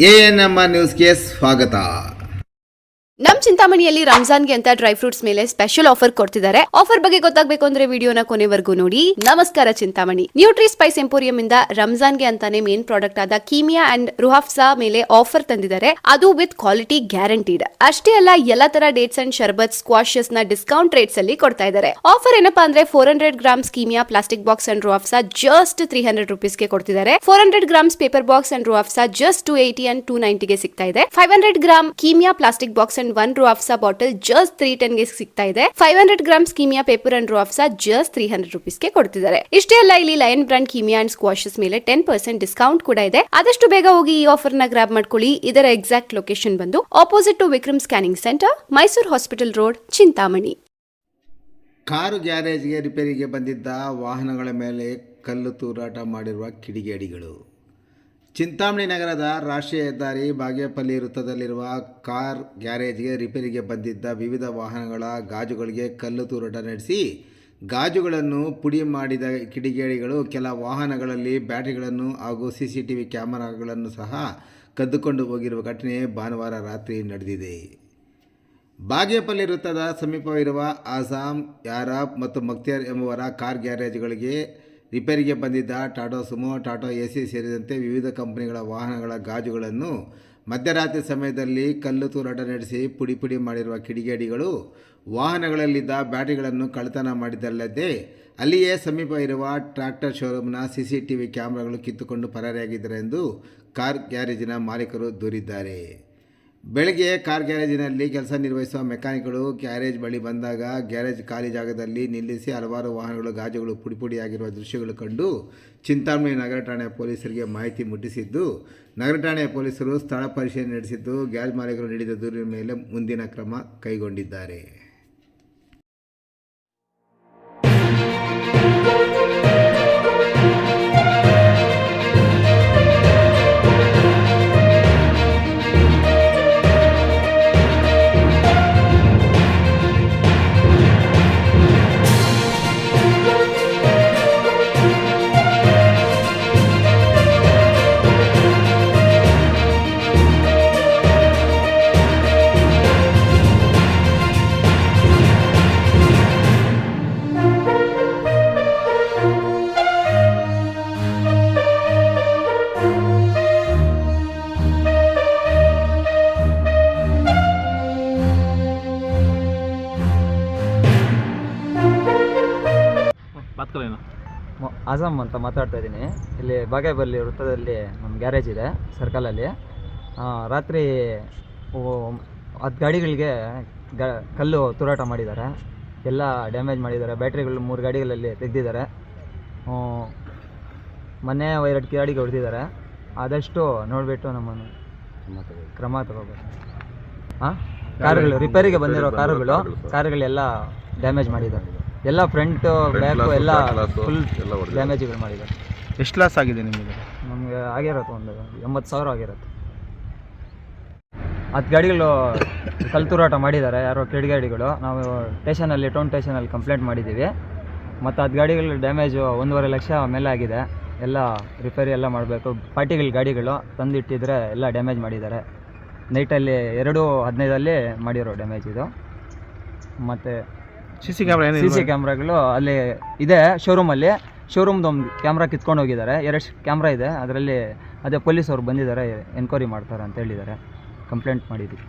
ANMR ನ್ಯೂಸ್ಗೆ ಸ್ವಾಗತ. ನಮ್ ಚಿಂತಾಮಣಿಯಲ್ಲಿ ರಂಜಾನ್ಗೆ ಅಂತ ಡ್ರೈ ಫ್ರೂಟ್ಸ್ ಮೇಲೆ ಸ್ಪೆಷಲ್ ಆಫರ್ ಕೊಡ್ತಿದ್ದಾರೆ. ಆಫರ್ ಬಗ್ಗೆ ಗೊತ್ತಾಗಬೇಕು ಅಂದ್ರೆ ವಿಡಿಯೋನ ಕೊನೆವರೆಗೂ ನೋಡಿ. ನಮಸ್ಕಾರ ಚಿಂತಾಮಣಿ. ನ್ಯೂಟ್ರಿ ಸ್ಪೈಸ್ ಎಂಪೋರಿಯಂ ಇಂದ ರಂಜಾನ್ಗೆ ಅಂತಾನೆ ಮೇನ್ ಪ್ರಾಡಕ್ಟ್ ಆದ ಕೀಮಿಯಾ ಅಂಡ್ ರುಹಾಫ್ಸಾ ಮೇಲೆ ಆಫರ್ ತಂದಿದ್ದಾರೆ. ಅದು ವಿತ್ ಕ್ವಾಲಿಟಿ ಗ್ಯಾರಂಟಿಡ್. ಅಷ್ಟೇ ಅಲ್ಲ, ಎಲ್ಲಾ ತರ ಡೇಟ್ಸ್ ಅಂಡ್ ಶರ್ಬತ್ ಸ್ಕ್ವಾಶಸ್ ನ ಡಿಸ್ಕೌಂಟ್ ರೇಟ್ಸ್ ಅಲ್ಲಿ ಕೊಡ್ತಾ ಇದ್ದಾರೆ. ಆಫರ್ ಏನಪ್ಪಾ ಅಂದ್ರೆ 400 grams Kimia plastic box and Roohafza just 300 rupees ಗೆ ಕೊಡ್ತಿದ್ದಾರೆ. 400 grams paper box and Roohafza just 280 and 290 ಗೆ ಸಿಗ್ತಾ ಇದೆ. 500 gram Kimia plastic box and 1 Roohafza bottle just 310 ಗೆ ಸಿಗ್ತಾ ಇದೆ. 500 grams Kimia paper and Roohafza just 300 rupees ಗೆ ಕೊಡ್ತಿದ್ದಾರೆ. ಇಷ್ಟೇ ಅಲ್ಲ, ಇಲ್ಲಿ lion brand Kimia and squashes ಮೇಲೆ 10% ಡಿಸ್ಕೌಂಟ್ ಕೂಡ ಇದೆ. ಆದಷ್ಟು ಬೇಗ ಹೋಗಿ ಈ ಆಫರ್ ನ ಗ್ರಾಬ್ ಮಾಡ್ಕೊಳ್ಳಿ. ಇದರ ಎಕ್ಸಾಕ್ಟ್ ಲೊಕೇಶನ್ ಬಂದು opposite to Vikram scanning centre, Mysore hospital road, Chintamani. Car ಗ್ಯಾರೇಜ್ಗೆ ರಿಪೇರಿಗೆ ಬಂದಿದ್ದ ವಾಹನಗಳ ಮೇಲೆ ಕಲ್ಲು ತೂರಾಟ ಮಾಡಿರುವ ಕಿಡಿಗೇಡಿಗಳು. ಚಿಂತಾಮಣಿ ನಗರದ ರಾಷ್ಟ್ರೀಯ ಹೆದ್ದಾರಿ ಬಾಗೇಪಲ್ಲಿ ವೃತ್ತದಲ್ಲಿರುವ ಕಾರ್ ಗ್ಯಾರೇಜ್ಗೆ ರಿಪೇರಿಗೆ ಬಂದಿದ್ದ ವಿವಿಧ ವಾಹನಗಳ ಗಾಜುಗಳಿಗೆ ಕಲ್ಲು ತೂರಾಟ ನಡೆಸಿ ಗಾಜುಗಳನ್ನು ಪುಡಿ ಮಾಡಿದ ಕಿಡಿಗೇಡಿಗಳು ಕೆಲ ವಾಹನಗಳಲ್ಲಿ ಬ್ಯಾಟರಿಗಳನ್ನು ಹಾಗೂ CCTV ಕ್ಯಾಮೆರಾಗಳನ್ನು ಸಹ ಕದ್ದುಕೊಂಡು ಹೋಗಿರುವ ಘಟನೆ ಭಾನುವಾರ ರಾತ್ರಿ ನಡೆದಿದೆ. ಬಾಗೇಪಲ್ಲಿ ವೃತ್ತದ ಸಮೀಪವಿರುವ ಆಸಾಮ್, ಯಾರಾಬ್ ಮತ್ತು ಮಕ್ತಿಯಾರ್ ಎಂಬುವರ ಕಾರ್ ಗ್ಯಾರೇಜ್ಗಳಿಗೆ ರಿಪೇರಿಗೆ ಬಂದಿದ್ದ ಟಾಟಾ ಸುಮೋ, ಟಾಟಾ AC ಸೇರಿದಂತೆ ವಿವಿಧ ಕಂಪನಿಗಳ ವಾಹನಗಳ ಗಾಜುಗಳನ್ನು ಮಧ್ಯರಾತ್ರಿ ಸಮಯದಲ್ಲಿ ಕಲ್ಲು ತೂರಾಟ ನಡೆಸಿ ಪುಡಿ ಮಾಡಿರುವ ಕಿಡಿಗೇಡಿಗಳು ವಾಹನಗಳಲ್ಲಿದ್ದ ಬ್ಯಾಟರಿಗಳನ್ನು ಕಳ್ಳತನ ಮಾಡಿದ್ದಲ್ಲದೆ ಅಲ್ಲಿಯೇ ಸಮೀಪ ಇರುವ ಟ್ರ್ಯಾಕ್ಟರ್ ಶೋರೂಮ್ನ CCTV ಕ್ಯಾಮೆರಾಗಳು ಕಿತ್ತುಕೊಂಡು ಪರಾರಿಯಾಗಿದ್ದಾರೆ ಎಂದು ಕಾರ್ ಗ್ಯಾರೇಜಿನ ಮಾಲೀಕರು ದೂರಿದ್ದಾರೆ. ಬೆಳಗ್ಗೆ ಕಾರ್ ಗ್ಯಾರೇಜಿನಲ್ಲಿ ಕೆಲಸ ನಿರ್ವಹಿಸುವ ಮೆಕ್ಯಾನಿಕ್ಗಳು ಗ್ಯಾರೇಜ್ ಬಳಿ ಬಂದಾಗ ಗ್ಯಾರೇಜ್ ಖಾಲಿ ಜಾಗದಲ್ಲಿ ನಿಲ್ಲಿಸಿ ಹಲವಾರು ವಾಹನಗಳು ಗಾಜುಗಳು ಪುಡಿಯಾಗಿರುವ ದೃಶ್ಯಗಳು ಕಂಡು ಚಿಂತಾಮಣಿ ನಗರ ಠಾಣೆ ಪೊಲೀಸರಿಗೆ ಮಾಹಿತಿ ಮುಟ್ಟಿಸಿದ್ದು, ನಗರ ಠಾಣೆ ಪೊಲೀಸರು ಸ್ಥಳ ಪರಿಶೀಲನೆ ನಡೆಸಿದ್ದು, ಗ್ಯಾರೇಜ್ ಮಾಲೀಕರು ನೀಡಿದ ದೂರಿನ ಮೇಲೆ ಮುಂದಿನ ಕ್ರಮ ಕೈಗೊಂಡಿದ್ದಾರೆ. ಆಜಮ್ ಅಂತ ಮಾತಾಡ್ತಾ ಇದ್ದೀನಿ. ಇಲ್ಲಿ ಬಾಗೇಪಲ್ಲಿ ವೃತ್ತದಲ್ಲಿ ನಮ್ಮ ಗ್ಯಾರೇಜ್ ಇದೆ ಸರ್ಕಲಲ್ಲಿ. ರಾತ್ರಿ 10 ಗಾಡಿಗಳಿಗೆ ಕಲ್ಲು ತೂರಾಟ ಮಾಡಿದ್ದಾರೆ. ಎಲ್ಲ ಡ್ಯಾಮೇಜ್ ಮಾಡಿದ್ದಾರೆ. ಬ್ಯಾಟ್ರಿಗಳು 3 ಗಾಡಿಗಳಲ್ಲಿ ತೆಗೆದಿದ್ದಾರೆ. ಮೊನ್ನೆ 2 ಗಾಡಿಗೆ ಹೊಡೆದಿದ್ದಾರೆ. ಆದಷ್ಟು ನೋಡಿಬಿಟ್ಟು ನಮ್ಮನ್ನು ಕ್ರಮ ತಗೋಬೇಕು. ಕಾರುಗಳು ರಿಪೇರಿಗೆ ಬಂದಿರೋ ಕಾರುಗಳೆಲ್ಲ ಡ್ಯಾಮೇಜ್ ಮಾಡಿದ್ದಾರೆ. ಎಲ್ಲ ಫ್ರಂಟು ಬ್ಯಾಕು ಎಲ್ಲ ಫುಲ್ ಡ್ಯಾಮೇಜ್ಗಳು ಮಾಡಿದ್ದಾರೆ. ಎಷ್ಟು ಲಾಸ್ ಆಗಿದೆ ನಿಮಗೆ? ನಮಗೆ ಆಗಿರುತ್ತೆ ಒಂದು 80,000 ಆಗಿರುತ್ತೆ. 10 ಗಾಡಿಗಳು ಕಲ್ಲು ತೂರಾಟ ಮಾಡಿದ್ದಾರೆ ಯಾರೋ ಕಿಡಿಗೇಡಿಗಳು. ನಾವು ಟೌನ್ ಸ್ಟೇಷನಲ್ಲಿ ಕಂಪ್ಲೇಂಟ್ ಮಾಡಿದ್ದೀವಿ. ಮತ್ತು 10 ಗಾಡಿಗಳು ಡ್ಯಾಮೇಜು 1.5 ಲಕ್ಷ ಮೇಲೆ ಆಗಿದೆ. ಎಲ್ಲ ರಿಪೇರಿ ಎಲ್ಲ ಮಾಡಬೇಕು. ಪಾರ್ಟಿಗಳ ಗಾಡಿಗಳು ತಂದಿಟ್ಟಿದ್ರೆ ಎಲ್ಲ ಡ್ಯಾಮೇಜ್ ಮಾಡಿದ್ದಾರೆ. ನೈಟಲ್ಲಿ 2:15 ಮಾಡಿರೋ ಡ್ಯಾಮೇಜ್ ಇದು. ಮತ್ತು CC ಕ್ಯಾಮ್ರಾಗಳು ಅಲ್ಲಿ ಇದೆ ಶೋರೂಮಲ್ಲಿ. ಶೋರೂಮ್ದು ಒಂದು ಕ್ಯಾಮ್ರಾ ಕಿತ್ಕೊಂಡು ಹೋಗಿದ್ದಾರೆ. 2 ಕ್ಯಾಮ್ರಾ ಇದೆ ಅದರಲ್ಲಿ. ಅದೇ ಪೊಲೀಸವ್ರು ಬಂದಿದ್ದಾರೆ, ಎನ್ಕ್ವೈರಿ ಮಾಡ್ತಾರೆ ಅಂತ ಹೇಳಿದ್ದಾರೆ. ಕಂಪ್ಲೇಂಟ್ ಮಾಡಿದ್ದೀವಿ.